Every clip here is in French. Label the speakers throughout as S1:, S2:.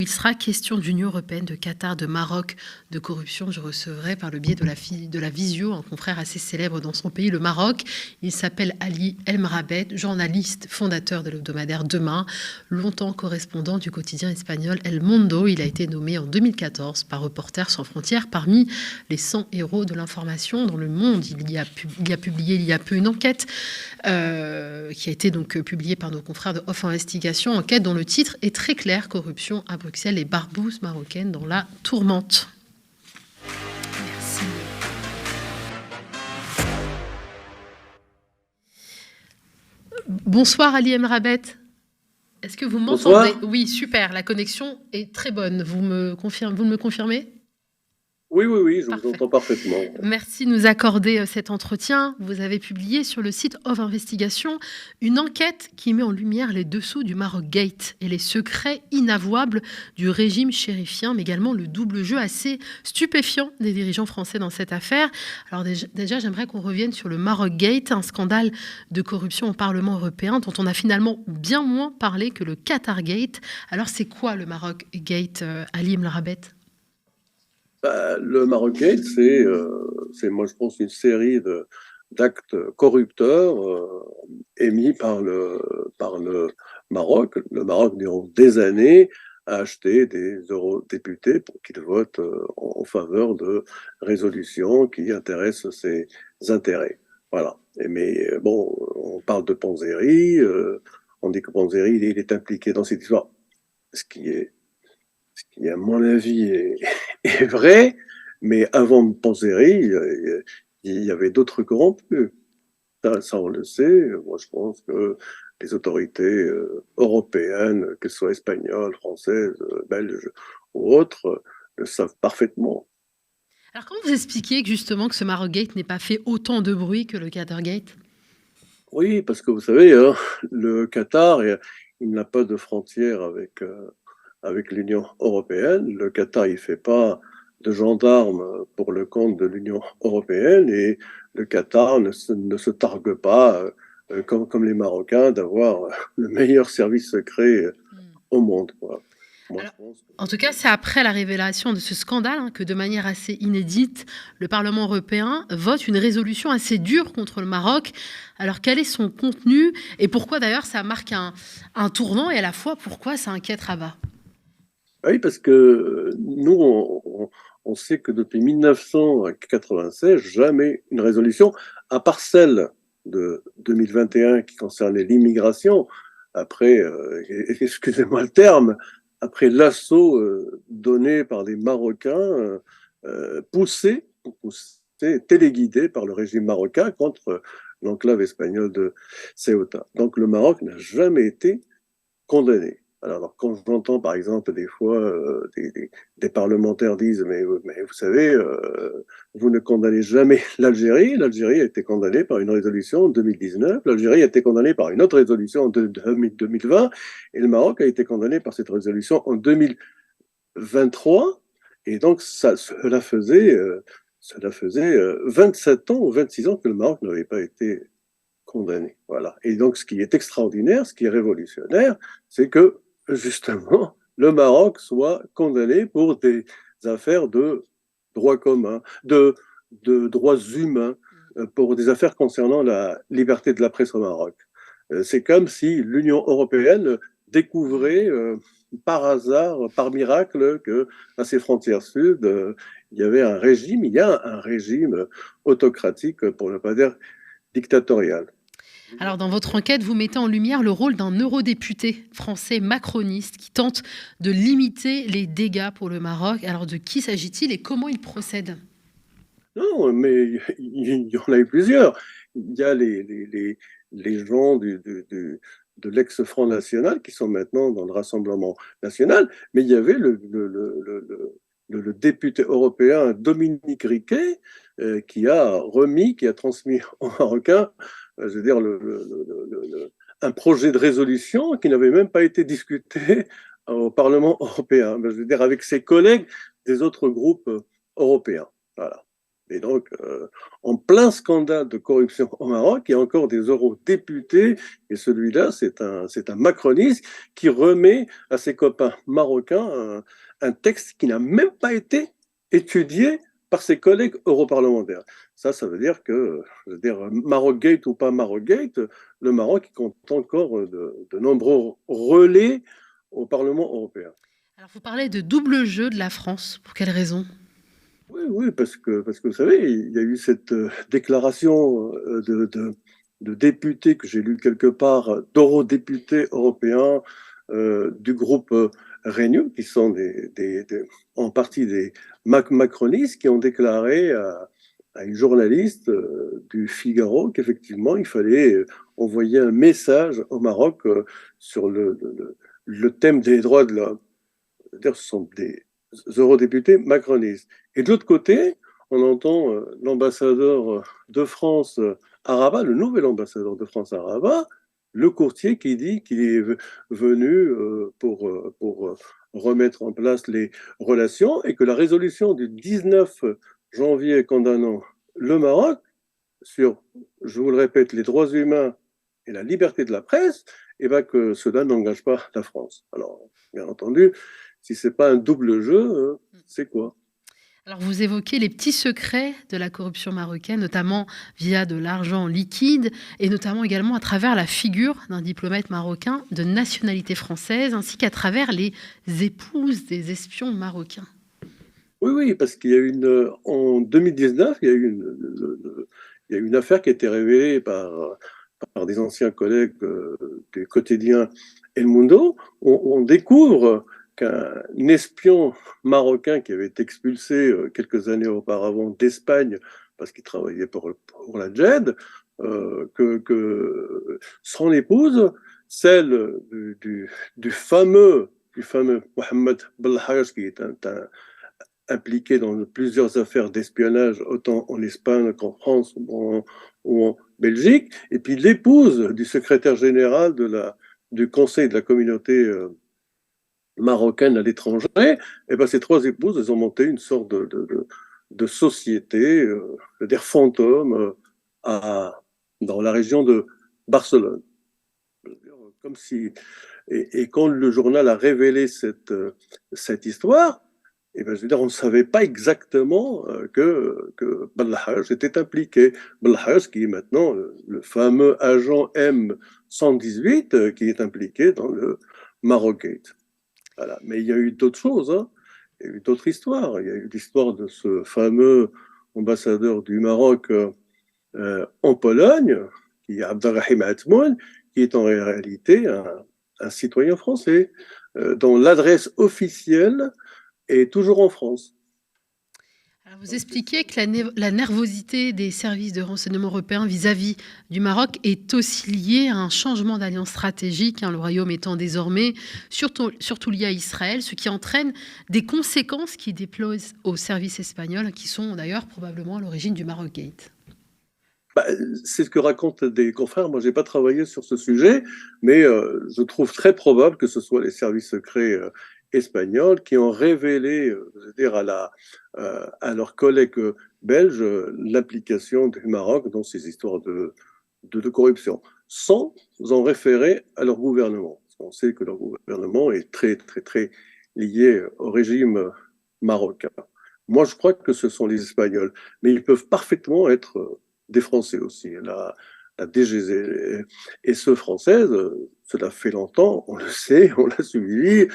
S1: Il sera question d'Union européenne, de Qatar, de Maroc, de corruption. Je recevrai par le biais de la visio un confrère assez célèbre dans son pays, le Maroc. Il s'appelle Ali El Mrabet, journaliste, fondateur de l'hebdomadaire Demain, longtemps correspondant du quotidien espagnol El Mundo. Il a été nommé en 2014 par Reporters sans frontières parmi les 100 héros de l'information dans le monde. Il a publié il y a peu une enquête qui a été donc publiée par nos confrères de Off Investigation, enquête dont le titre est très clair: corruption à Bruxelles et barbouzes marocaines dans la tourmente. Merci. Bonsoir Ali Emrabet. Est-ce que vous m'entendez? Oui, super, la connexion est très bonne. Vous me confirmez?
S2: Oui, je vous entends parfaitement.
S1: Merci de nous accorder cet entretien. Vous avez publié sur le site Off Investigation une enquête qui met en lumière les dessous du Maroc Gate et les secrets inavouables du régime chérifien, mais également le double jeu assez stupéfiant des dirigeants français dans cette affaire. Alors déjà j'aimerais qu'on revienne sur le Maroc Gate, un scandale de corruption au Parlement européen dont on a finalement bien moins parlé que le Qatar Gate. Alors c'est quoi le Maroc Gate, Ali Emrabet?
S2: Le Maroc Gate, c'est, moi je pense, une série d'actes corrupteurs émis par le Maroc. Le Maroc, durant des années, a acheté des eurodéputés pour qu'ils votent en faveur de résolutions qui intéressent ses intérêts. Voilà. Mais bon, on parle de Panzeri, on dit que Panzeri, il est impliqué dans cette histoire, ce qui, à mon avis, est vrai, mais avant Panzeri, il y avait d'autres corrompus. Ça, on le sait. Moi, je pense que les autorités européennes, que ce soit espagnoles, françaises, belges ou autres, le savent parfaitement.
S1: Alors, comment vous expliquez justement que ce Maroc Gate n'ait pas fait autant de bruit que le Qatar Gate?
S2: Oui, parce que vous savez, hein, le Qatar, il n'a pas de frontière avec l'Union européenne. Le Qatar, il ne fait pas de gendarmes pour le compte de l'Union européenne, et le Qatar ne se targue pas, comme les Marocains, d'avoir le meilleur service secret au monde, quoi. Moi,
S1: Alors, en tout cas, c'est après la révélation de ce scandale que, de manière assez inédite, le Parlement européen vote une résolution assez dure contre le Maroc. Alors, quel est son contenu et pourquoi d'ailleurs ça marque un tournant, et à la fois pourquoi ça inquiète Rabat?
S2: Oui, parce que nous, on sait que depuis 1996, jamais une résolution, à part celle de 2021 qui concernait l'immigration, après, excusez-moi le terme, après l'assaut donné par les Marocains, poussé, téléguidé par le régime marocain contre l'enclave espagnole de Ceuta. Donc le Maroc n'a jamais été condamné. Alors, quand j'entends par exemple des fois des parlementaires disent mais vous savez, vous ne condamnez jamais l'Algérie. L'Algérie a été condamnée par une résolution en 2019, l'Algérie a été condamnée par une autre résolution en 2020, et le Maroc a été condamné par cette résolution en 2023. Et donc cela faisait 27 ans ou 26 ans que le Maroc n'avait pas été condamné. Voilà. Et donc, ce qui est extraordinaire, ce qui est révolutionnaire, c'est que, justement, le Maroc soit condamné pour des affaires de droit commun, de droits humains, pour des affaires concernant la liberté de la presse au Maroc. C'est comme si l'Union européenne découvrait par hasard, par miracle, que à ses frontières sud, il y a un régime autocratique, pour ne pas dire dictatorial.
S1: Alors, dans votre enquête, vous mettez en lumière le rôle d'un eurodéputé français macroniste qui tente de limiter les dégâts pour le Maroc. Alors, de qui s'agit-il et comment il procède?
S2: Non, mais il y en a eu plusieurs. Il y a les gens de l'ex-Front National qui sont maintenant dans le Rassemblement National, mais il y avait le député européen Dominique Riquet qui a transmis aux Marocains, je veux dire, un projet de résolution qui n'avait même pas été discuté au Parlement européen, je veux dire, avec ses collègues des autres groupes européens. Voilà. Et donc, en plein scandale de corruption au Maroc, il y a encore des eurodéputés, et celui-là, c'est un macroniste qui remet à ses copains marocains un texte qui n'a même pas été étudié par ses collègues europarlementaires. Ça veut dire que, Maroc-gate ou pas Maroc-gate, le Maroc compte encore de nombreux relais au Parlement européen.
S1: Alors, vous parlez de double jeu de la France. Pour quelle raison?
S2: Oui, parce que vous savez, il y a eu cette déclaration de députés que j'ai lu quelque part, d'eurodéputés européens du groupe Renew, qui sont en partie des macronistes, qui ont déclaré à une journaliste du Figaro qu'effectivement, il fallait envoyer un message au Maroc sur le thème des droits de l'homme. C'est-à-dire, ce sont des eurodéputés macronistes. Et de l'autre côté, on entend l'ambassadeur de France à Rabat, le nouvel ambassadeur de France à Rabat, le courtier qui dit qu'il est venu pour remettre en place les relations et que la résolution du 19 janvier condamnant le Maroc sur, je vous le répète, les droits humains et la liberté de la presse, et ben que cela n'engage pas la France. Alors, bien entendu, si c'est pas un double jeu, c'est quoi?
S1: Alors, vous évoquez les petits secrets de la corruption marocaine, notamment via de l'argent liquide et notamment également à travers la figure d'un diplomate marocain de nationalité française, ainsi qu'à travers les épouses des espions marocains.
S2: Oui, parce qu'il y a en 2019, il y a une affaire qui a été révélée par des anciens collègues du quotidien El Mundo. On découvre qu'un espion marocain qui avait été expulsé quelques années auparavant d'Espagne parce qu'il travaillait pour la JED, que son épouse, celle du fameux Mohamed Belhaj, qui est impliqué dans plusieurs affaires d'espionnage, autant en Espagne qu'en France ou en Belgique, et puis l'épouse du secrétaire général du Conseil de la communauté marocaine à l'étranger, et ben ces trois épouses, elles ont monté une sorte de société, d'air fantôme, dans la région de Barcelone. Comme si, et quand le journal a révélé cette histoire, et ben, je veux dire, on ne savait pas exactement que Belhaj était impliqué. Belhaj, qui est maintenant le fameux agent M118 qui est impliqué dans le Marogate. Voilà. Mais il y a eu d'autres choses, hein. Il y a eu d'autres histoires. Il y a eu l'histoire de ce fameux ambassadeur du Maroc en Pologne, qui est Abdelrahim Atmoun, qui est en réalité un citoyen français, dont l'adresse officielle est toujours en France.
S1: Alors, vous expliquez que la nervosité des services de renseignement européens vis-à-vis du Maroc est aussi liée à un changement d'alliance stratégique, le Royaume étant désormais surtout lié à Israël, ce qui entraîne des conséquences qui déplaisent aux services espagnols, qui sont d'ailleurs probablement à l'origine du Marocgate.
S2: C'est ce que racontent des confrères. Moi, je n'ai pas travaillé sur ce sujet, mais je trouve très probable que ce soit les services secrets espagnols qui ont révélé, c'est-à-dire à leurs collègues belges, l'implication du Maroc dans ces histoires de corruption, sans en référer à leur gouvernement. On sait que leur gouvernement est très, très, très lié au régime marocain. Moi, je crois que ce sont les Espagnols, mais ils peuvent parfaitement être des Français aussi. La DGSE française, cela fait longtemps, on le sait, on l'a suivi,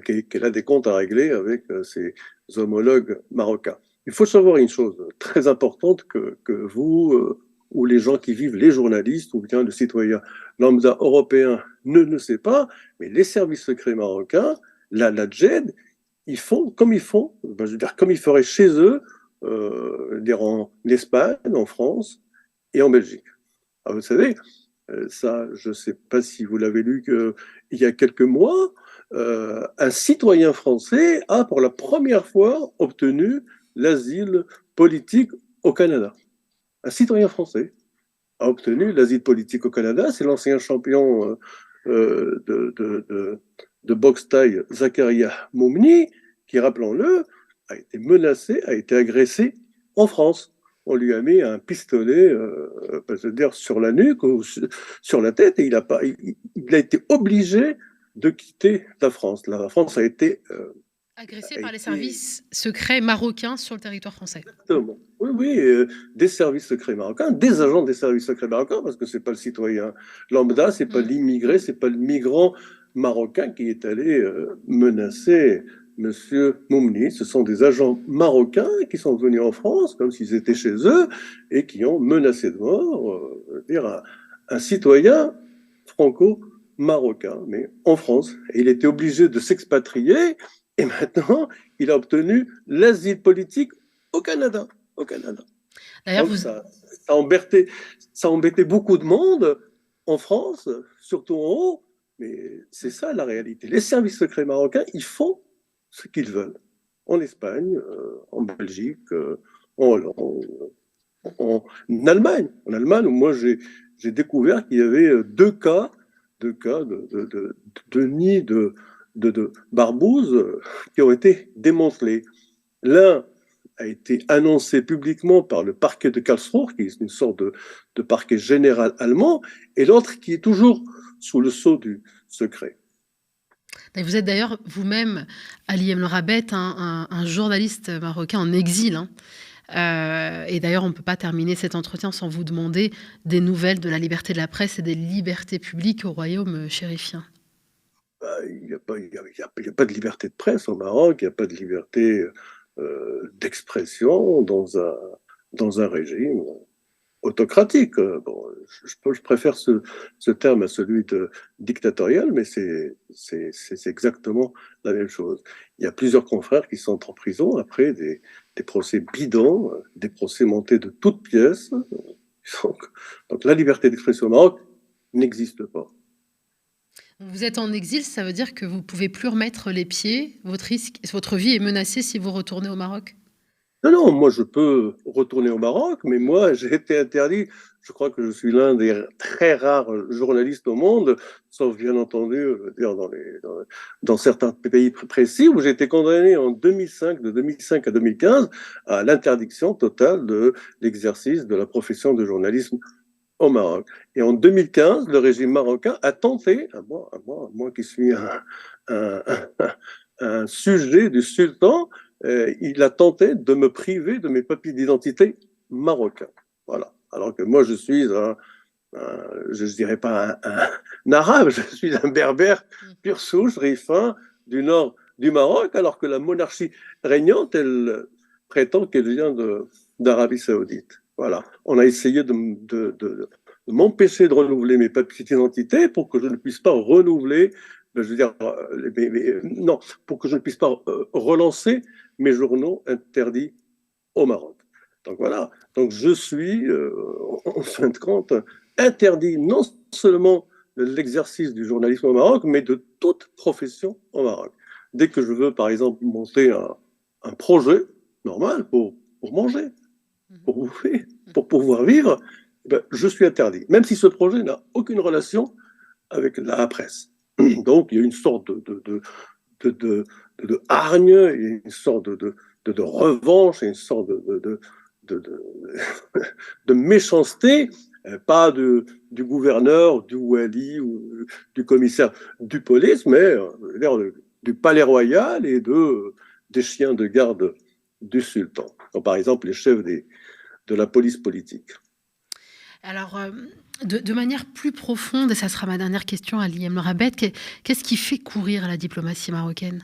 S2: qu'elle a des comptes à régler avec ses homologues marocains. Il faut savoir une chose très importante que vous ou les gens qui vivent, les journalistes ou bien le citoyen lambda européen ne sait pas, mais les services secrets marocains, la JED, ils font comme ils font, je veux dire comme ils feraient chez eux, en Espagne, en France et en Belgique. Alors, vous savez, ça, je ne sais pas si vous l'avez lu il y a quelques mois, un citoyen français a pour la première fois obtenu l'asile politique au Canada. Un citoyen français a obtenu l'asile politique au Canada. C'est l'ancien champion de boxe thaï Zakaria Moumni, qui, rappelons-le, a été menacé, a été agressé en France. on lui a mis un pistolet, je veux dire, sur la nuque ou sur la tête, et il a été obligé de quitter la France. La France
S1: Agressé
S2: a
S1: par les
S2: été
S1: services secrets marocains sur le territoire français.
S2: exactement. Oui, oui, des services secrets marocains, des agents des services secrets marocains, parce que c'est pas le citoyen lambda, c'est pas l'immigré, c'est pas le migrant marocain qui est allé menacer Monsieur Moumni. Ce sont des agents marocains qui sont venus en France, comme s'ils étaient chez eux, et qui ont menacé de mort, dire un citoyen franco-marocain, mais en France. Et il était obligé de s'expatrier, et maintenant, il a obtenu l'asile politique au Canada. Au Canada.
S1: D'ailleurs,
S2: Donc
S1: vous,
S2: ça embêtait beaucoup de monde en France, surtout en haut, mais c'est ça la réalité. Les services secrets marocains, ils font ce qu'ils veulent. En Espagne, en Belgique, en Hollande, en Allemagne. En Allemagne, où moi j'ai découvert qu'il y avait deux cas de nids de barbouzes qui ont été démantelés. L'un a été annoncé publiquement par le parquet de Karlsruhe, qui est une sorte de parquet général allemand, et l'autre qui est toujours sous le sceau du secret.
S1: vous êtes d'ailleurs vous-même, Ali El Mrabet, un journaliste marocain en exil. Hein. Et d'ailleurs, on ne peut pas terminer cet entretien sans vous demander des nouvelles de la liberté de la presse et des libertés publiques au royaume chérifien.
S2: Il n'y a, a, pas de liberté de presse au Maroc, il n'y a pas de liberté d'expression dans un régime autocratique. Bon, je préfère ce terme à celui de dictatorial, mais c'est exactement la même chose. Il y a plusieurs confrères qui sont en prison après des procès bidons, des procès montés de toutes pièces. Donc la liberté d'expression au Maroc n'existe pas.
S1: Vous êtes en exil, ça veut dire que vous ne pouvez plus remettre les pieds, votre vie est menacée si vous retournez au Maroc?
S2: Non, non, moi je peux retourner au Maroc, mais moi j'ai été interdit. Je crois que je suis l'un des très rares journalistes au monde, sauf bien entendu dans certains pays précis, où j'ai été condamné en 2005, de 2005 à 2015, à l'interdiction totale de l'exercice de la profession de journalisme au Maroc. Et en 2015, le régime marocain a tenté, moi qui suis un, un sujet du sultan, il a tenté de me priver de mes papiers d'identité marocains. Voilà. Alors que moi, je suis je ne dirais pas un arabe, je suis un berbère pur souche, rifin, du nord du Maroc, alors que la monarchie régnante, elle prétend qu'elle vient d'Arabie Saoudite. Voilà. On a essayé de m'empêcher de renouveler mes papiers d'identité pour que je ne puisse pas renouveler, je veux dire, non, pour que je ne puisse pas relancer mes journaux interdits au Maroc. Donc voilà, donc je suis, en fin de compte, interdit non seulement de l'exercice du journalisme au Maroc, mais de toute profession au Maroc. Dès que je veux, par exemple, monter un projet normal pour manger, pour bouffer, pour pouvoir vivre, ben, je suis interdit, même si ce projet n'a aucune relation avec la presse. Donc il y a une sorte de hargne, une sorte de revanche, une sorte de méchanceté, pas du gouverneur, du wali ou du commissaire du police, mais du palais royal et des chiens de garde du sultan, comme par exemple les chefs de la police politique.
S1: Alors, de manière plus profonde, et ça sera ma dernière question à Ali El Mrabet, qu'est-ce qui fait courir la diplomatie marocaine?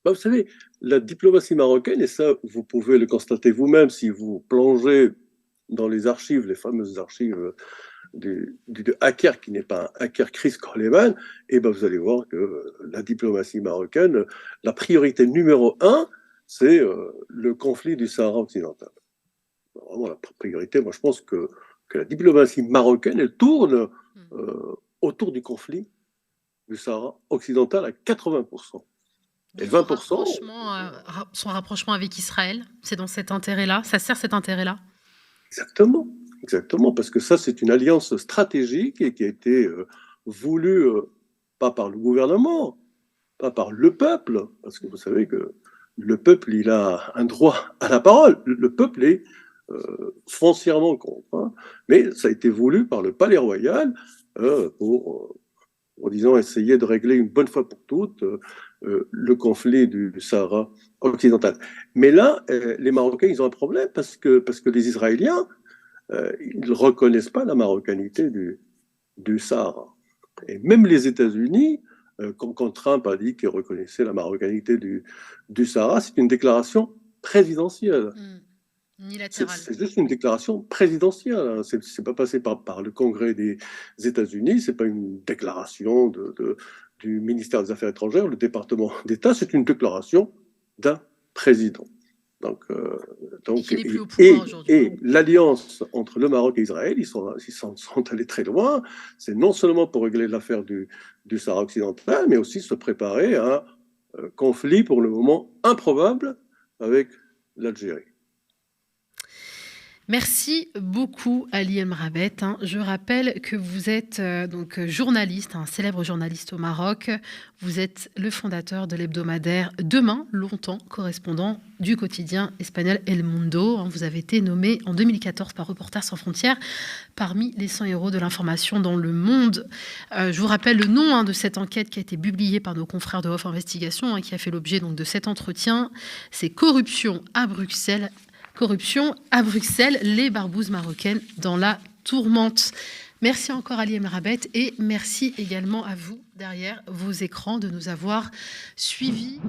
S2: Bah, vous savez, la diplomatie marocaine, et ça, vous pouvez le constater vous-même si vous plongez dans les archives, les fameuses archives du hacker qui n'est pas un hacker Chris Coleman, et ben vous allez voir que la diplomatie marocaine, la priorité numéro un, c'est le conflit du Sahara occidental. Vraiment la priorité, moi je pense que la diplomatie marocaine, elle tourne autour du conflit du Sahara occidental à 80%. Et 20%.
S1: Son rapprochement avec Israël, c'est dans cet intérêt-là, ça sert cet intérêt-là?
S2: Exactement, exactement, parce que ça, c'est une alliance stratégique et qui a été voulue pas par le gouvernement, pas par le peuple, parce que vous savez que le peuple, il a un droit à la parole. Le peuple est foncièrement contre, hein, mais ça a été voulu par le Palais Royal pour, disons, essayer de régler une bonne fois pour toutes le conflit du Sahara occidental. Mais là, les Marocains, ils ont un problème parce que les Israéliens, ils ne reconnaissent pas la marocanité du Sahara. Et même les États-Unis, quand Trump a dit qu'il reconnaissait la marocanité du Sahara, c'est une déclaration présidentielle.
S1: Unilatérale.
S2: C'est juste une déclaration présidentielle. Hein. C'est pas passé par le Congrès des États-Unis. C'est pas une déclaration du ministère des Affaires étrangères, le département d'État. C'est une déclaration d'un président. Donc, et l'alliance entre le Maroc et Israël, ils sont allés très loin. C'est non seulement pour régler l'affaire du Sahara occidental, mais aussi se préparer à un conflit pour le moment improbable avec l'Algérie.
S1: Merci beaucoup, Ali Elmrabet. Je rappelle que vous êtes donc journaliste, un célèbre journaliste au Maroc. Vous êtes le fondateur de l'hebdomadaire Demain, longtemps correspondant du quotidien espagnol El Mundo. Vous avez été nommé en 2014 par Reporters sans frontières parmi les 100 héros de l'information dans le monde. Je vous rappelle le nom de cette enquête qui a été publiée par nos confrères de Off Investigation, qui a fait l'objet donc de cet entretien. C'est Corruption à Bruxelles. Corruption à Bruxelles, les barbouzes marocaines dans la tourmente. Merci encore Ali Elmrabet et merci également à vous derrière vos écrans de nous avoir suivis.